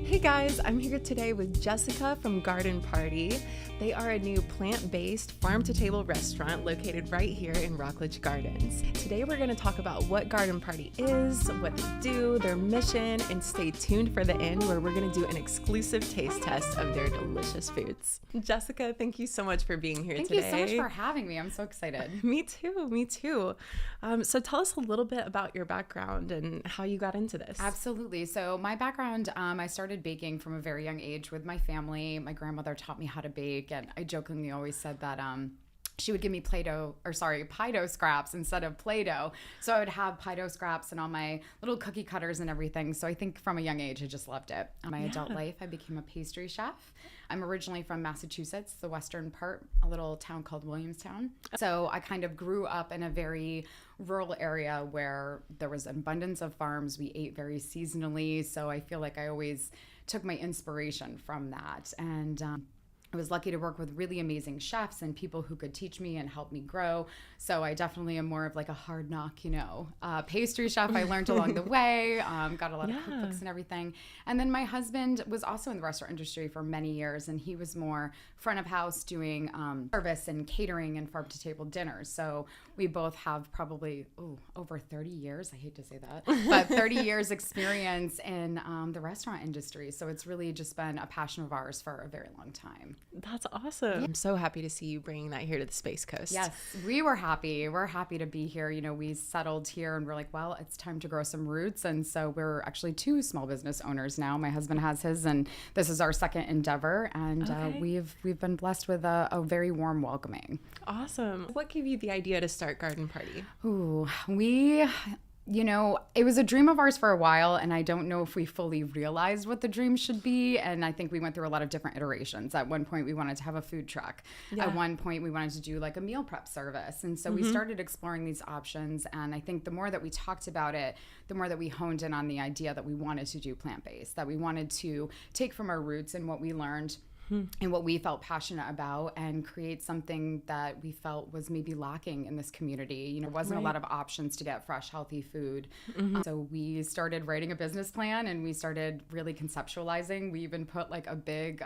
Hey guys, I'm here today with Jessica from Garden Party. They are a new plant-based farm-to-table restaurant located right here in Rockledge Gardens. Today we're going to talk about what Garden Party is, what they do, their mission, and stay tuned for the end where we're going to do an exclusive taste test of their delicious foods. Jessica, thank you so much for being here today. Thank you so much for having me. I'm so excited. Me too. So tell us a little bit about your background and how you got into this. Absolutely. So my background, I started baking from a very young age with my family. My grandmother taught me how to bake, and I jokingly always said that she would give me Play-Doh scraps instead of Play-Doh. So I would have Play-Doh scraps and all my little cookie cutters and everything. So I think from a young age, I just loved it. In my adult life, I became a pastry chef. I'm originally from Massachusetts, the western part, a little town called Williamstown. So I kind of grew up in a very rural area where there was an abundance of farms. We ate very seasonally. So I feel like I always took my inspiration from that. And I was lucky to work with really amazing chefs and people who could teach me and help me grow. So I definitely am more of like a hard knock, pastry chef. I learned along the way, got a lot of cookbooks and everything. And then my husband was also in the restaurant industry for many years, and he was more front of house doing service and catering and farm to table dinners. So we both have probably over 30 years. I hate to say that, but 30 years experience in the restaurant industry. So it's really just been a passion of ours for a very long time. That's awesome. Yeah. I'm so happy to see you bringing that here to the Space Coast. Yes, we were happy. We're happy to be here. We settled here and we're like, well, it's time to grow some roots. And so we're actually two small business owners now. My husband has his, and this is our second endeavor. And we've been blessed with a very warm welcoming. Awesome. What gave you the idea to start Garden Party? It was a dream of ours for a while, and I don't know if we fully realized what the dream should be. And I think we went through a lot of different iterations. At one point, we wanted to have a food truck. Yeah. At one point, we wanted to do like a meal prep service. And so we started exploring these options. And I think the more that we talked about it, the more that we honed in on the idea that we wanted to do plant-based, that we wanted to take from our roots and what we learned and what we felt passionate about and create something that we felt was maybe lacking in this community. There wasn't a lot of options to get fresh, healthy food. So we started writing a business plan and we started really conceptualizing. We even put like a big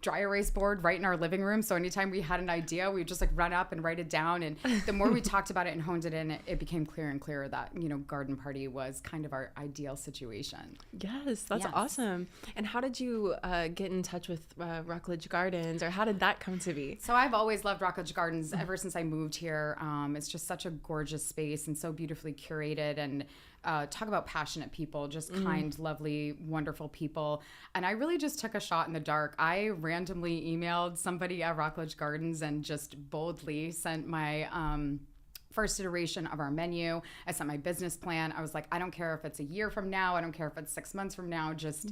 dry erase board right in our living room. So anytime we had an idea, we'd just like run up and write it down. And the more we talked about it and honed it in, it became clearer and clearer that, Garden Party was kind of our ideal situation. Yes, that's awesome. And how did you get in touch with Rockledge Gardens, or how did that come to be? So I've always loved Rockledge Gardens ever since I moved here. It's just such a gorgeous space and so beautifully curated, and talk about passionate people, just kind, lovely, wonderful people. And I really just took a shot in the dark. I randomly emailed somebody at Rockledge Gardens and just boldly sent my first iteration of our menu. I sent my business plan. I was like, I don't care if it's a year from now. I don't care if it's 6 months from now. Just,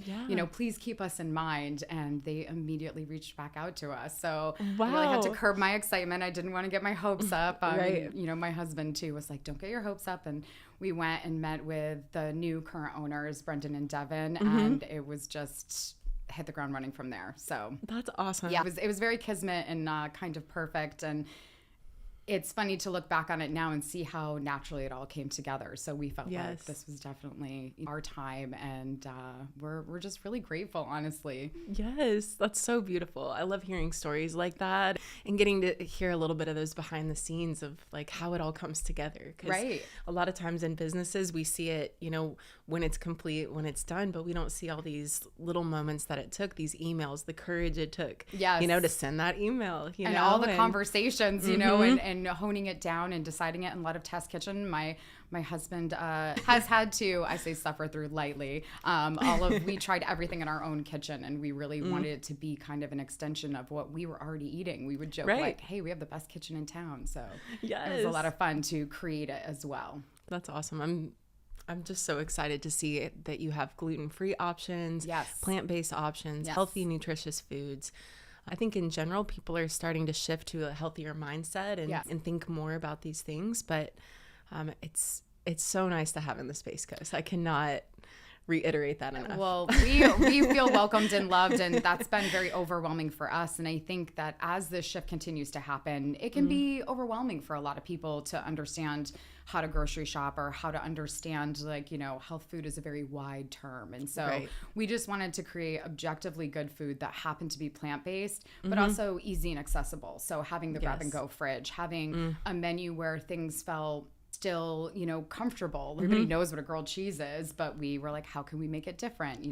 please keep us in mind. And they immediately reached back out to us. So I really had to curb my excitement. I didn't want to get my hopes up. My husband too was like, don't get your hopes up. And we went and met with the new current owners, Brendan and Devin. And it was just hit the ground running from there. So that's awesome. Yeah, it was very kismet and kind of perfect. And it's funny to look back on it now and see how naturally it all came together. So we felt like this was definitely our time, and we're just really grateful, honestly. Yes, that's so beautiful. I love hearing stories like that and getting to hear a little bit of those behind the scenes of like how it all comes together. 'Cause a lot of times in businesses, we see it, when it's complete, when it's done, but we don't see all these little moments that it took, these emails, the courage it took, to send that email, and all the conversations, and honing it down and deciding it in a lot of test kitchen. My husband has had to, I say suffer through lightly. We tried everything in our own kitchen, and we really wanted it to be kind of an extension of what we were already eating. We would joke like, hey, we have the best kitchen in town. So it was a lot of fun to create it as well. That's awesome. I'm just so excited to see that you have gluten-free options, plant-based options, healthy, nutritious foods. I think in general, people are starting to shift to a healthier mindset and think more about these things. But it's so nice to have in the Space Coast. I cannot reiterate that enough. Well, we feel welcomed and loved, and that's been very overwhelming for us. And I think that as this shift continues to happen, it can be overwhelming for a lot of people to understand how to grocery shop or how to understand, like, health food is a very wide term. And so we just wanted to create objectively good food that happened to be plant-based, but also easy and accessible. So having the grab and go fridge, having a menu where things felt still, comfortable. Everybody knows what a grilled cheese is, but we were like, how can we make it different?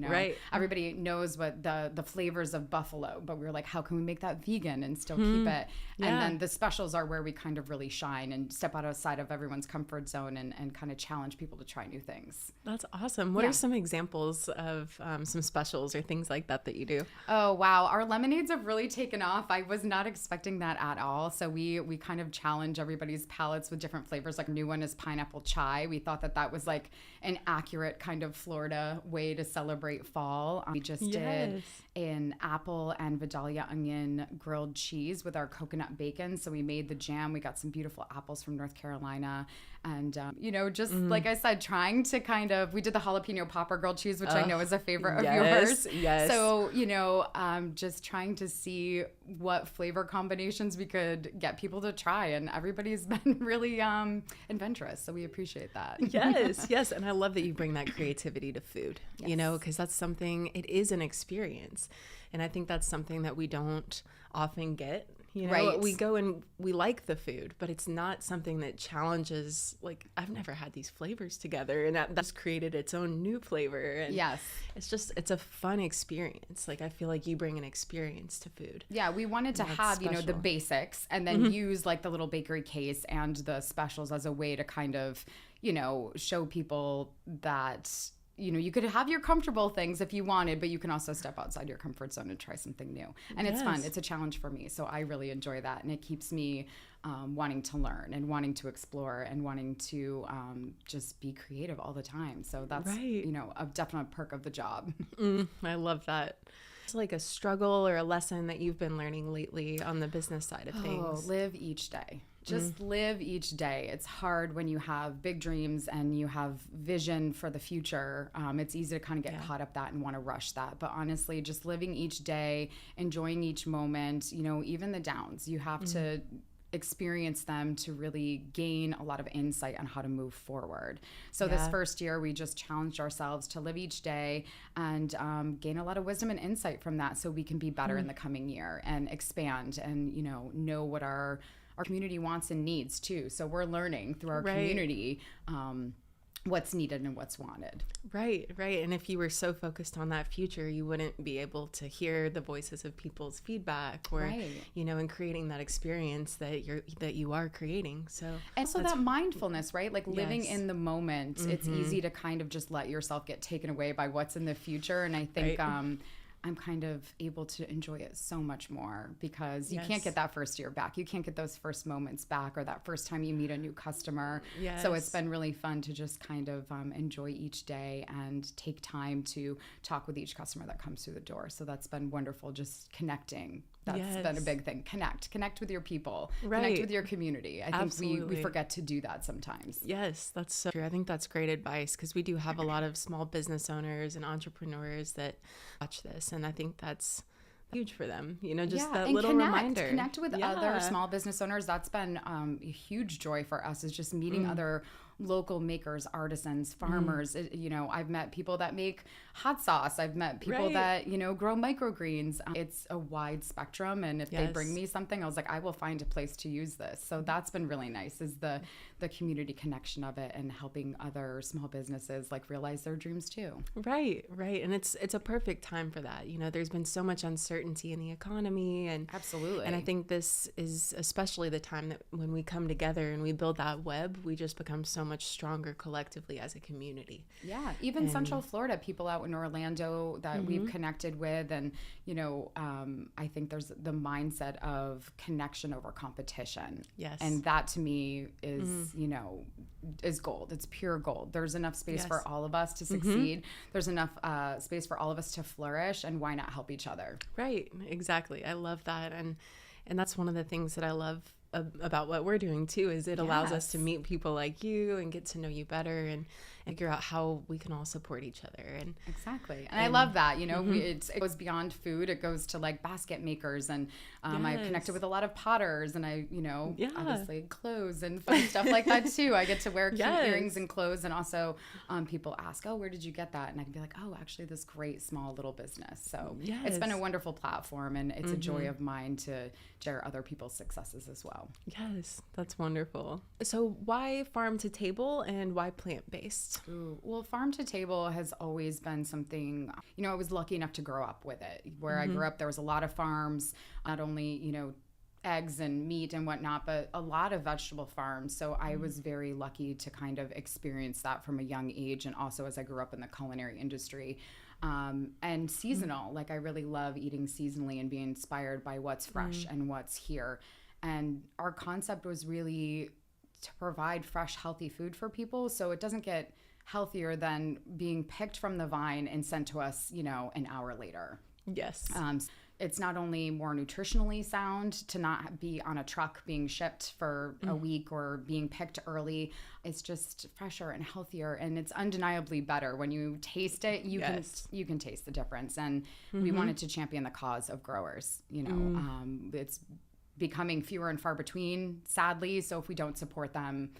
Everybody knows what the flavors of buffalo, but we were like, how can we make that vegan and still keep it? Yeah. And then the specials are where we kind of really shine and step outside of everyone's comfort zone and kind of challenge people to try new things. That's awesome. What are some examples of some specials or things like that you do? Oh, wow. Our lemonades have really taken off. I was not expecting that at all. So we kind of challenge everybody's palates with different flavors. Like, a new one is pineapple chai. We thought that was like an accurate kind of Florida way to celebrate fall. We just did an apple and Vidalia onion grilled cheese with our coconut bacon. So we made the jam. We got some beautiful apples from North Carolina. And, just like I said, trying to we did the jalapeno popper grilled cheese, which I know is a favorite of yours. Yes. So, just trying to see what flavor combinations we could get people to try. And everybody's been really adventurous. So we appreciate that. Yes. And I love that you bring that creativity to food, because that's something, it is an experience. And I think that's something that we don't often get. We go and we like the food, but it's not something that challenges, like, I've never had these flavors together, and that's created its own new flavor. And it's a fun experience. Like, I feel like you bring an experience to food. Yeah, we wanted to have, the basics and then use like the little bakery case and the specials as a way to kind of, show people that you could have your comfortable things if you wanted, but you can also step outside your comfort zone and try something new. And it's fun. It's a challenge for me. So I really enjoy that. And it keeps me wanting to learn and wanting to explore and wanting to just be creative all the time. So that's, a definite perk of the job. I love that. It's like a struggle or a lesson that you've been learning lately on the business side of things. Live each day. Just live each day. It's hard when you have big dreams and you have vision for the future. It's easy to kind of get caught up that and want to rush that. But honestly, just living each day, enjoying each moment, even the downs, you have to experience them to really gain a lot of insight on how to move forward. So this first year, we just challenged ourselves to live each day and gain a lot of wisdom and insight from that so we can be better in the coming year and expand and, know what our community wants and needs too. So we're learning through our community what's needed and what's wanted. Right. And if you were so focused on that future, you wouldn't be able to hear the voices of people's feedback or, and creating that experience that you are creating. So and so that mindfulness, right? Like living in the moment, it's easy to kind of just let yourself get taken away by what's in the future. And I think, I'm kind of able to enjoy it so much more because you can't get that first year back. You can't get those first moments back or that first time you meet a new customer. So it's been really fun to just kind of enjoy each day and take time to talk with each customer that comes through the door. So that's been wonderful, just connecting. That's been a big thing. Connect with your people, connect with your community. I think we forget to do that sometimes. Yes, that's so true. I think that's great advice because we do have a lot of small business owners and entrepreneurs that watch this. And I think that's huge for them, just that little reminder. Connect with other small business owners. That's been a huge joy for us is just meeting other local makers, artisans, farmers. I've met people that make hot sauce. I've met people that, grow microgreens. It's a wide spectrum. And if they bring me something, I was like, I will find a place to use this. So that's been really nice is the community connection of it and helping other small businesses like realize their dreams too. Right. And it's a perfect time for that. There's been so much uncertainty in the economy and absolutely. And I think this is especially the time that when we come together and we build that web, we just become so much stronger collectively as a community. Yeah. Even Central Florida, people out in Orlando that we've connected with. And, I think there's the mindset of connection over competition. Yes. And that to me is, is gold. It's pure gold. There's enough space for all of us to succeed. There's enough space for all of us to flourish. And why not help each other? Right. Exactly. I love that. And that's one of the things that I love about what we're doing too, is it allows us Yes. to meet people like you and get to know you better and figure out how we can all support each other. And Exactly. And I love that, you know, it goes beyond food. It goes to like basket makers, and I've connected with a lot of potters, and I, you know, obviously clothes and fun stuff like that too. I get to wear cute earrings and clothes. And also people ask, oh, where did you get that? And I can be like, oh, actually this great small little business. So it's been a wonderful platform, and it's a joy of mine to share other people's successes as well. Yes, that's wonderful. So why farm to table and why plant-based? Ooh, well, farm to table has always been something, you know, I was lucky enough to grow up with it. Where I grew up, there was a lot of farms, not only, you know, eggs and meat and whatnot, but a lot of vegetable farms. So I was very lucky to kind of experience that from a young age, and also as I grew up in the culinary industry. And seasonal, like I really love eating seasonally and being inspired by what's fresh and what's here. And our concept was really to provide fresh, healthy food for people, so it doesn't get healthier than being picked from the vine and sent to us, you know, an hour later. Yes. It's not only more nutritionally sound to not be on a truck being shipped for a week or being picked early. It's just fresher and healthier, and it's undeniably better. When you taste it, you can taste the difference. And we wanted to champion the cause of growers. You know, it's becoming fewer and far between, sadly. So if we don't support them,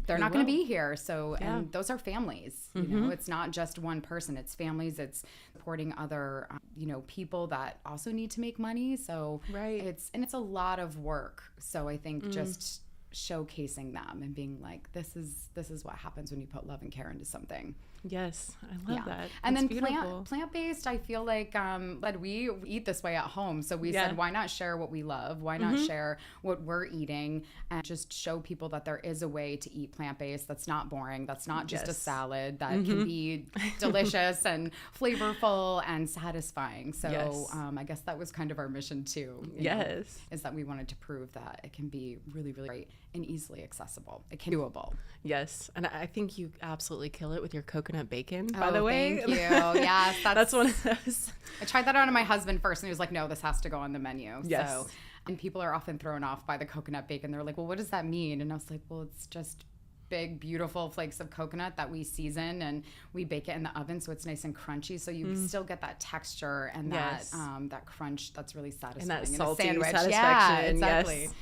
they're not going to be here. So, and those are families, you know, it's not just one person, it's families, it's supporting other, you know, people that also need to make money. So it's a lot of work. So I think just showcasing them and being like, this is what happens when you put love and care into something. Yes, I love that. And that's then plant-based, I feel like that we eat this way at home. So we said, why not share what we love? Why not share what we're eating and just show people that there is a way to eat plant-based that's not boring, that's not just a salad, that can be delicious and flavorful and satisfying. So I guess that was kind of our mission too. You know, is that we wanted to prove that it can be really, really great and easily accessible. It can be doable. Yes. And I think you absolutely kill it with your coconut bacon, by the way. Thank you. Yes. That's one of those. I tried that on my husband first, and he was like, no, this has to go on the menu. Yes. So, and people are often thrown off by the coconut bacon. They're like, well, what does that mean? And I was like, well, it's just big, beautiful flakes of coconut that we season, and we bake it in the oven so it's nice and crunchy. So you still get that texture and that crunch that's really satisfying. And that in salty a sandwich. satisfaction. Yeah, exactly. Yes.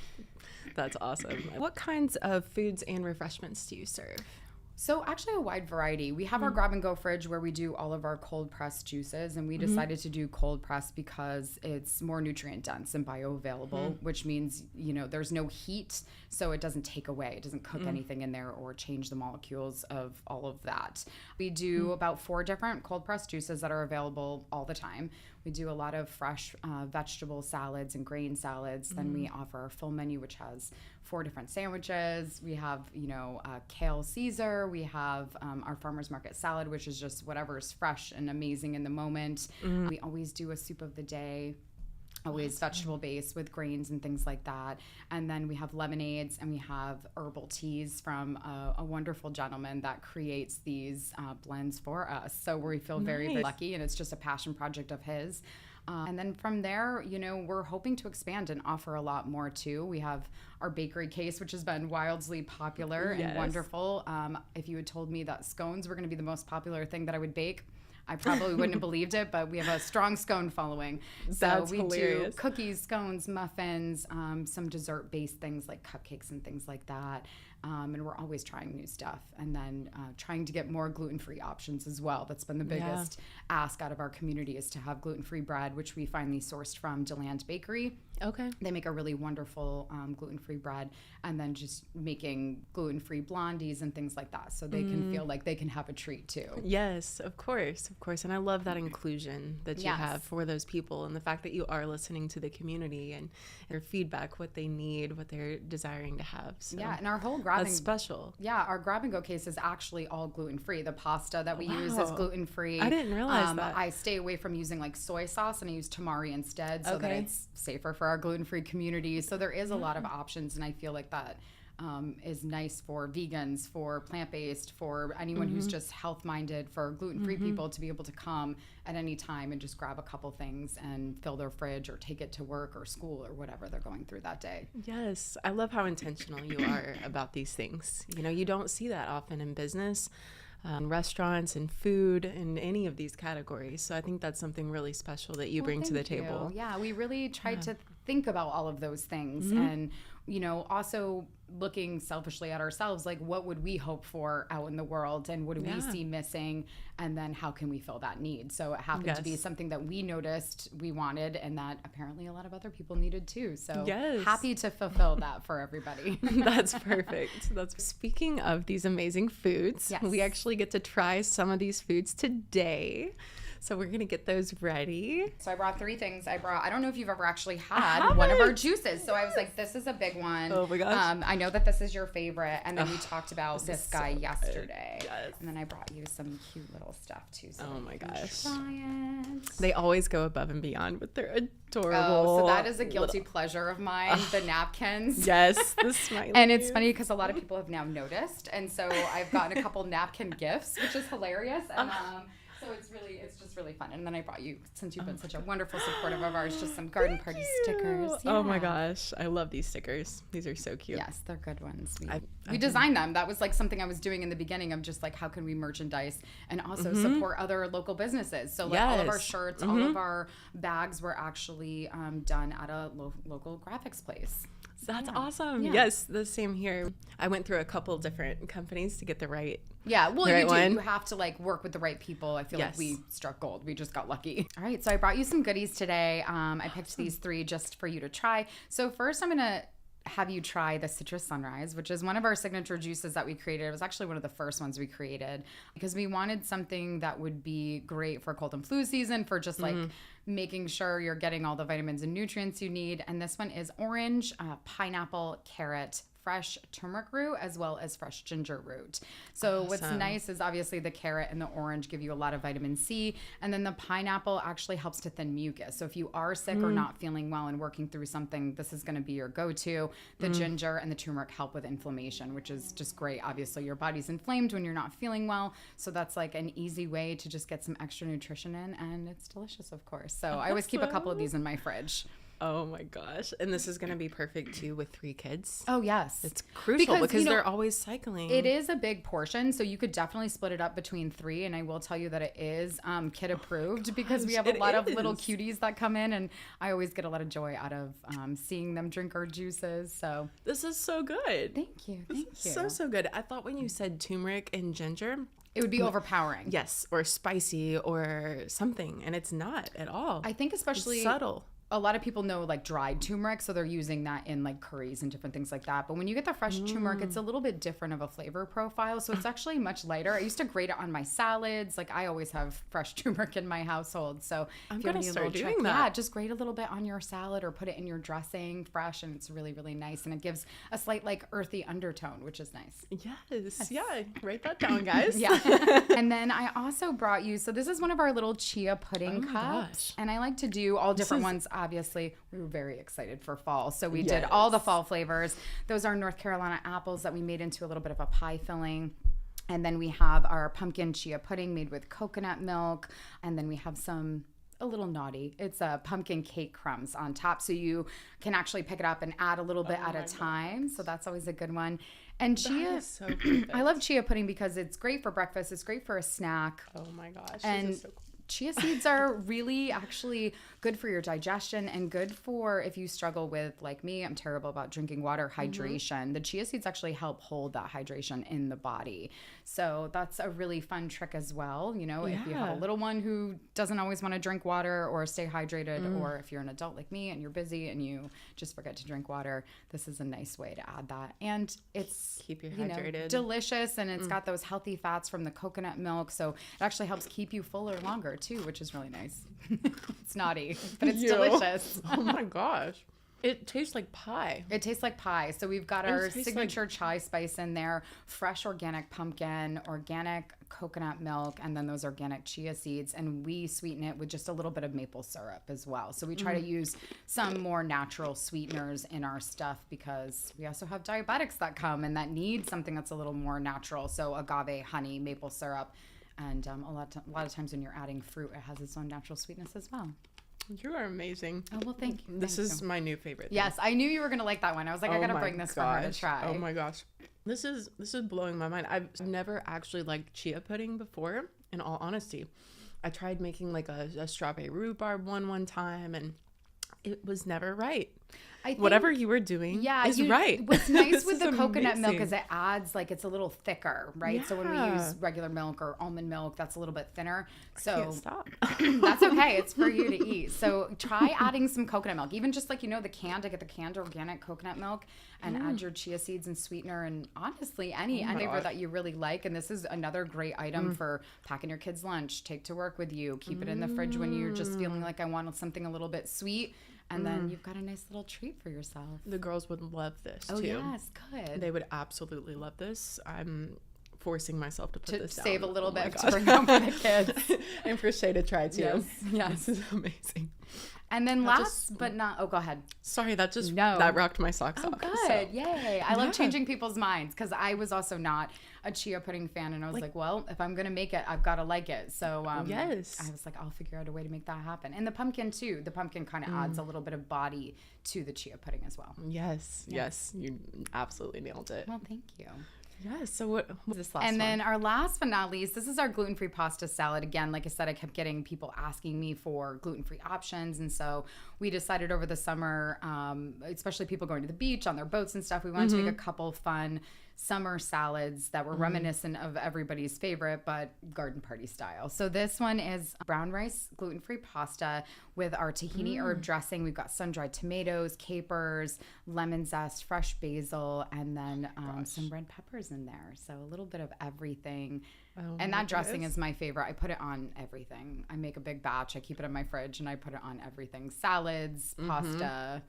That's awesome. What kinds of foods and refreshments do you serve? So actually a wide variety. We have our grab and go fridge where we do all of our cold pressed juices, and we decided to do cold press because it's more nutrient dense and bioavailable, which means, you know, there's no heat, so it doesn't take away. It doesn't cook anything in there or change the molecules of all of that. We do about 4 different cold pressed juices that are available all the time. We do a lot of fresh vegetable salads and grain salads. Then we offer our full menu, which has 4 different sandwiches. We have, you know, kale Caesar. We have our farmer's market salad, which is just whatever is fresh and amazing in the moment. We always do a soup of the day, always vegetable based with grains and things like that. And then we have lemonades, and we have herbal teas from a wonderful gentleman that creates these blends for us. So we feel very, very lucky, and it's just a passion project of his. And then from there, you know, we're hoping to expand and offer a lot more too. We have our bakery case, which has been wildly popular and wonderful. If you had told me that scones were going to be the most popular thing that I would bake, I probably wouldn't have believed it, but we have a strong scone following. So we do cookies, scones, muffins, some dessert-based things like cupcakes and things like that. And we're always trying new stuff. And then trying to get more gluten-free options as well. That's been the biggest ask out of our community, is to have gluten-free bread, which we finally sourced from DeLand Bakery. Okay. They make a really wonderful gluten-free bread, and then just making gluten-free blondies and things like that, so they can feel like they can have a treat too. Yes, of course. And I love that inclusion that you have for those people, and the fact that you are listening to the community and their feedback, what they need, what they're desiring to have. So and our whole that's special. Yeah, our grab and go case is actually all gluten-free. The pasta that we use is gluten-free. I didn't realize that. I stay away from using like soy sauce, and I use tamari instead, so that it's safer for our gluten-free community. So there is a lot of options, and I feel like that is nice for vegans, for plant-based, for anyone who's just health-minded, for gluten-free people to be able to come at any time and just grab a couple things and fill their fridge or take it to work or school or whatever they're going through that day. Yes. I love how intentional you are about these things. You know, you don't see that often in business, restaurants and food and any of these categories. So I think that's something really special that you bring to the table. Yeah, we really tried to think about all of those things and, you know, also looking selfishly at ourselves, like what would we hope for out in the world and what do we see missing, and then how can we fill that need? So it happened to be something that we noticed we wanted and that apparently a lot of other people needed too. So happy to fulfill that for everybody. That's perfect. Speaking of these amazing foods, we actually get to try some of these foods today. So we're going to get those ready. So I brought 3 things. I don't know if you've ever actually had one of our juices. So I was like, this is a big one. Oh my gosh. I know that this is your favorite. And then we talked about this guy yesterday. Yes. And then I brought you some cute little stuff too. So oh my gosh. Try it. They always go above and beyond with their adorable. Oh, so that is a guilty pleasure of mine. The napkins. Yes. The smiley. And it's funny because a lot of people have now noticed. And so I've gotten a couple napkin gifts, which is hilarious. And so it's just really fun. And then I brought you, since you've been such a wonderful supportive of ours, just some garden party stickers. Yeah. Oh my gosh. I love these stickers. These are so cute. Yes, they're good ones. We designed them. That was like something I was doing in the beginning of just like, how can we merchandise and also support other local businesses? So like all of our shirts, all of our bags were actually done at a local graphics place. That's awesome. Yeah. Yes, the same here. I went through a couple different companies to get the right well, you do. One. You have to like work with the right people. I feel like we struck gold. We just got lucky. All right, so I brought you some goodies today. I picked these 3 just for you to try. So first I'm going to have you try the Citrus Sunrise, which is one of our signature juices that we created. It was actually one of the first ones we created because we wanted something that would be great for cold and flu season, for just like making sure you're getting all the vitamins and nutrients you need. And this one is orange, pineapple, carrot, fresh turmeric root, as well as fresh ginger root. So what's nice is obviously the carrot and the orange give you a lot of vitamin C, and then the pineapple actually helps to thin mucus. So if you are sick or not feeling well and working through something, this is going to be your go-to. The ginger and the turmeric help with inflammation, which is just great. Obviously your body's inflamed when you're not feeling well, so that's like an easy way to just get some extra nutrition in, and it's delicious, of course. So I always keep a couple of these in my fridge. Oh my gosh. And this is going to be perfect too with 3 kids. Oh, yes. It's crucial because they're always cycling. It is a big portion, so you could definitely split it up between 3. And I will tell you that it is kid approved because we have a lot of little cuties that come in, and I always get a lot of joy out of seeing them drink our juices. So this is so good. Thank you. Thank you. So good. I thought when you said turmeric and ginger, it would be overpowering. Yes, or spicy or something, and it's not at all. I think especially it's subtle. A lot of people know like dried turmeric, so they're using that in like curries and different things like that. But when you get the fresh turmeric, it's a little bit different of a flavor profile. So it's actually much lighter. I used to grate it on my salads. Like I always have fresh turmeric in my household. So I'm going to start doing that. Yeah, just grate a little bit on your salad or put it in your dressing fresh, and it's really, really nice. And it gives a slight like earthy undertone, which is nice. Yes. Yeah. Write that down, guys. Yeah. And then I also brought you, so this is one of our little chia pudding cups. Gosh. And I like to do all different ones. Obviously, we were very excited for fall. So we did all the fall flavors. Those are North Carolina apples that we made into a little bit of a pie filling. And then we have our pumpkin chia pudding made with coconut milk. And then we have a little naughty. It's a pumpkin cake crumbs on top. So you can actually pick it up and add a little bit at a time. So that's always a good one. And chia, so I love chia pudding because it's great for breakfast. It's great for a snack. Oh my gosh. And this is so cool. Chia seeds are really actually good for your digestion and good for if you struggle with, like me, I'm terrible about drinking water, hydration. The chia seeds actually help hold that hydration in the body. So that's a really fun trick as well. You know, if you have a little one who doesn't always want to drink water or stay hydrated, or if you're an adult like me and you're busy and you just forget to drink water, this is a nice way to add that. And it's keep you hydrated. Delicious, and it's got those healthy fats from the coconut milk. So it actually helps keep you fuller longer too, which is really nice. It's naughty, but it's delicious. Oh my gosh. It tastes like pie. It tastes like pie. So we've got our signature chai spice in there, fresh organic pumpkin, organic coconut milk, and then those organic chia seeds. And we sweeten it with just a little bit of maple syrup as well. So we try to use some more natural sweeteners in our stuff because we also have diabetics that come and that need something that's a little more natural. So agave, honey, maple syrup. And a lot of times when you're adding fruit, it has its own natural sweetness as well. You are amazing. Oh, well, thank you. This is my new favorite thing. Yes, I knew you were going to like that one. I was like, I got to bring this for her to try. Oh my gosh. This is blowing my mind. I've never actually liked chia pudding before, in all honesty. I tried making like a strawberry rhubarb one time, and it was never right. I think, whatever you were doing is right. What's nice with the coconut milk is it adds, like, it's a little thicker, right? Yeah. So when we use regular milk or almond milk, that's a little bit thinner. So I can't stop. That's okay. It's for you to eat. So try adding some coconut milk, even just like, you know, get the canned organic coconut milk and add your chia seeds and sweetener and honestly any flavor that you really like. And this is another great item for packing your kids' lunch, take to work with you, keep it in the fridge when you're just feeling like I want something a little bit sweet. And then you've got a nice little treat for yourself. The girls would love this, too. Oh, yes. Good. They would absolutely love this. I'm forcing myself to put this down. To save a little bit to bring home for the kids. And for Shay to try, too. Yes. This is amazing. And then but not... Oh, go ahead. Sorry, that rocked my socks off. Oh, good. So. Yay. I love changing people's minds because I was also not a chia pudding fan. And I was like, well, if I'm going to make it, I've got to like it. So yes. I was like, I'll figure out a way to make that happen. And the pumpkin, too. The pumpkin kind of adds a little bit of body to the chia pudding as well. Yes. You absolutely nailed it. Well, thank you. Yeah, so what was this last one? And then our last but not least, this is our gluten-free pasta salad. Again, like I said, I kept getting people asking me for gluten-free options. And so we decided over the summer, especially people going to the beach on their boats and stuff, we wanted to make a couple fun summer salads that were reminiscent of everybody's favorite, but garden party style. So this one is brown rice gluten-free pasta with our tahini herb dressing. We've got sun-dried tomatoes, capers, lemon zest, fresh basil, and then some red peppers in there. So a little bit of everything. Oh, and that dressing is my favorite. I put it on everything. I make a big batch. I keep it in my fridge, and I put it on everything. Salads, pasta.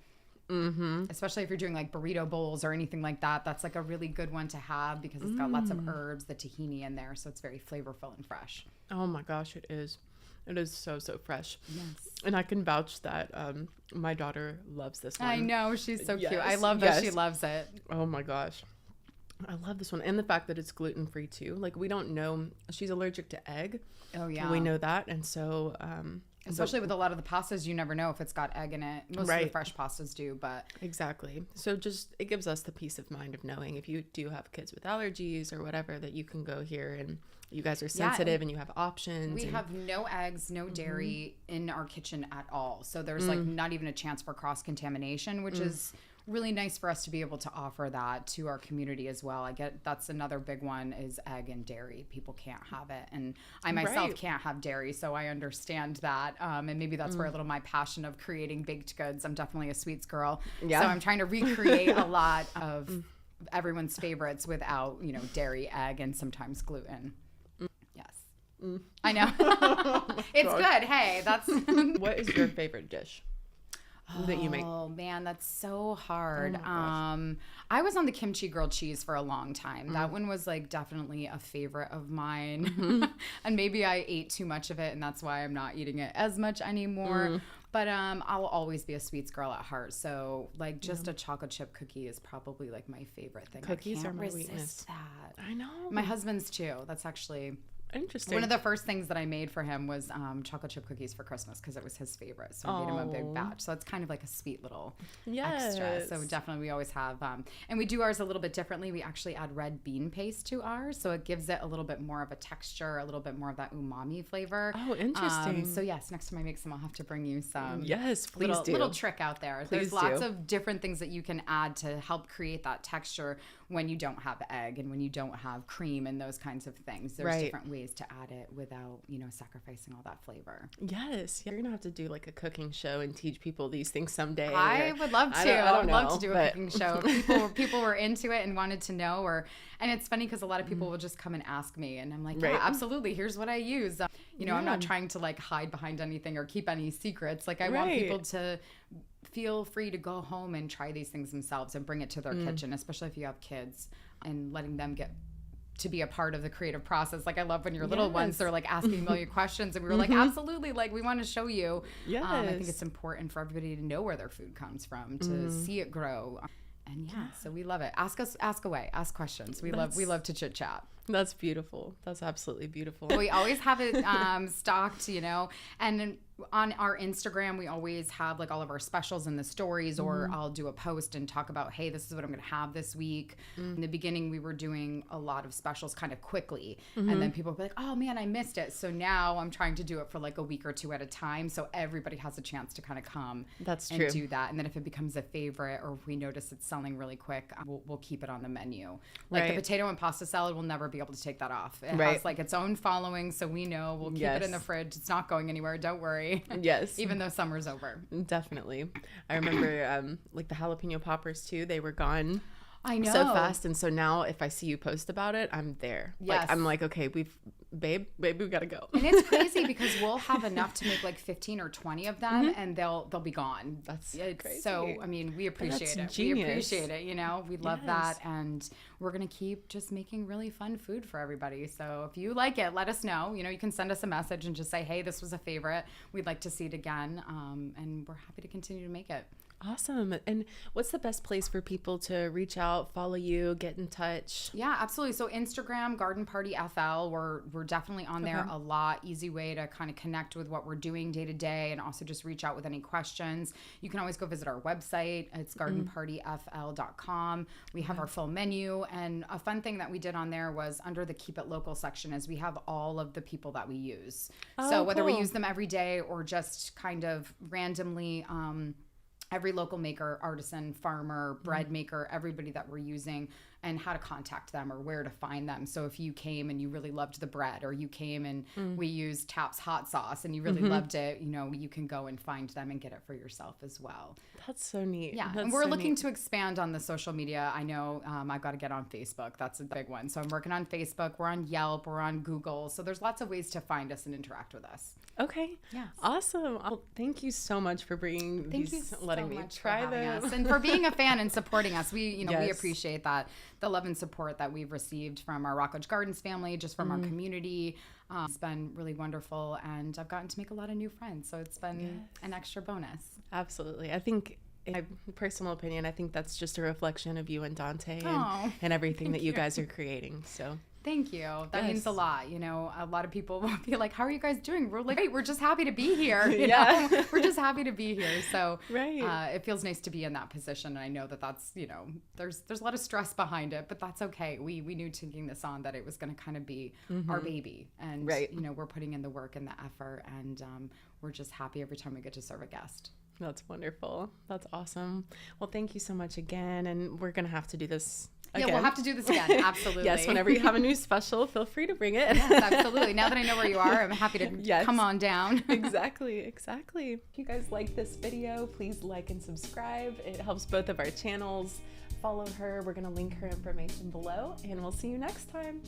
Especially if you're doing like burrito bowls or anything like that. That's like a really good one to have because it's got lots of herbs, the tahini in there. So it's very flavorful and fresh. Oh my gosh, it is. It is so fresh. Yes. And I can vouch that my daughter loves this one. I know. She's so cute. I love that she loves it. Oh my gosh. I love this one. And the fact that it's gluten-free too. Like we don't know. She's allergic to egg. Oh, yeah. We know that. And so... especially with a lot of the pastas, you never know if it's got egg in it. Most of the fresh pastas do, but... Exactly. So just, it gives us the peace of mind of knowing if you do have kids with allergies or whatever, that you can go here and you guys are sensitive and you have options. We have no eggs, no dairy in our kitchen at all. So there's like not even a chance for cross-contamination, which is... really nice for us to be able to offer that to our community as well. I get that's another big one is egg and dairy. People can't have it. And I myself can't have dairy, so I understand that. And maybe that's where a little my passion of creating baked goods. I'm definitely a sweets girl. Yeah. So I'm trying to recreate a lot of everyone's favorites without, dairy, egg, and sometimes gluten. Yes. I know. It's good. Hey, that's... What is your favorite dish that you make? Oh man, that's so hard. I was on the kimchi grilled cheese for a long time. That one was like definitely a favorite of mine. And maybe I ate too much of it and that's why I'm not eating it as much anymore. But I'll always be a sweets girl at heart. So like just a chocolate chip cookie is probably like my favorite thing. Cookies are my resist weakness. That. I know. My husband's too. That's actually... interesting. One of the first things that I made for him was chocolate chip cookies for Christmas because it was his favorite. So I made him a big batch. So it's kind of like a sweet little extra. So definitely we always have, and we do ours a little bit differently. We actually add red bean paste to ours. So it gives it a little bit more of a texture, a little bit more of that umami flavor. Oh, interesting. So yes, next time I make some, I'll have to bring you some. Yes, please do. Little trick out there. There's lots of different things that you can add to help create that texture when you don't have egg and when you don't have cream and those kinds of things. There's different ways ways to add it without, sacrificing all that flavor. Yes. You're going to have to do like a cooking show and teach people these things someday. I would love to. I would love to do a cooking show. People were into it and wanted to know. And it's funny because a lot of people will just come and ask me, and I'm like, yeah, absolutely. Here's what I use. I'm not trying to like hide behind anything or keep any secrets. Like I want people to feel free to go home and try these things themselves and bring it to their kitchen, especially if you have kids, and letting them get to be a part of the creative process. Like I love when your little ones, they're like asking a million questions, and we were like, absolutely, like we want to show you. Yes. I think it's important for everybody to know where their food comes from, to see it grow. And so we love it. Ask away, ask questions. We love to chit chat. That's beautiful. That's absolutely beautiful. We always have it stocked, and on our Instagram, we always have like all of our specials in the stories, or I'll do a post and talk about, hey, this is what I'm going to have this week. In the beginning, we were doing a lot of specials kind of quickly, and then people would be like, oh man, I missed it. So now I'm trying to do it for like a week or two at a time, so everybody has a chance to kind of come and do that. And then if it becomes a favorite, or if we notice it's selling really quick, we'll keep it on the menu. Like the potato and pasta salad, we'll never be able to take that off. It has like its own following, so we know we'll keep it in the fridge. It's not going anywhere. Don't worry. Yes. Even though summer's over. Definitely. I remember like the jalapeno poppers too. They were gone. I know. So fast. And so now if I see you post about it, I'm there. Yes. Like I'm like, okay, babe, we gotta go. And it's crazy because we'll have enough to make like 15 or 20 of them, and they'll be gone. That's crazy. So I mean, we appreciate it. Genius. We appreciate it. We love that, and we're gonna keep just making really fun food for everybody. So if you like it, let us know. You can send us a message and just say, hey, this was a favorite. We'd like to see it again, and we're happy to continue to make it. Awesome. And what's the best place for people to reach out, follow you, get in touch? Yeah, absolutely. So Instagram, Garden Party FL, we're definitely on there a lot. Easy way to kind of connect with what we're doing day to day, and also just reach out with any questions. You can always go visit our website. It's gardenpartyfl.com. We have our full menu, and a fun thing that we did on there was under the Keep It Local section is we have all of the people that we use. So whether we use them every day or just kind of randomly, every local maker, artisan, farmer, bread maker, everybody that we're using, and how to contact them or where to find them. So if you came and you really loved the bread, or you came and we used Tap's hot sauce and you really loved it, you can go and find them and get it for yourself as well. That's so neat. Yeah, and we're looking to expand on the social media. I know I've got to get on Facebook. That's a big one. So I'm working on Facebook. We're on Yelp. We're on Google. So there's lots of ways to find us and interact with us. Okay. Yes. Awesome. Thank you so much for bringing letting me try them. And for being a fan and supporting us. We appreciate that. The love and support that we've received from our Rockledge Gardens family, just from our community. It's been really wonderful, and I've gotten to make a lot of new friends. So it's been an extra bonus. Absolutely. I think, in my personal opinion, I think that's just a reflection of you and Dante and everything that you guys are creating. So thank you. That means a lot. A lot of people will be like, how are you guys doing? We're like, hey, we're just happy to be here. You know? We're just happy to be here. So it feels nice to be in that position. And I know that's, there's a lot of stress behind it, but that's okay. We knew taking this on that it was going to kind of be our baby. And, we're putting in the work and the effort, and we're just happy every time we get to serve a guest. That's wonderful. That's awesome. Well, thank you so much again. And we're going to have to do this again. Yeah, we'll have to do this again. Absolutely. Yes, whenever you have a new special, feel free to bring it. Yes, absolutely. Now that I know where you are, I'm happy to come on down. Exactly. If you guys like this video, please like and subscribe. It helps both of our channels. Follow her. We're going to link her information below, and we'll see you next time.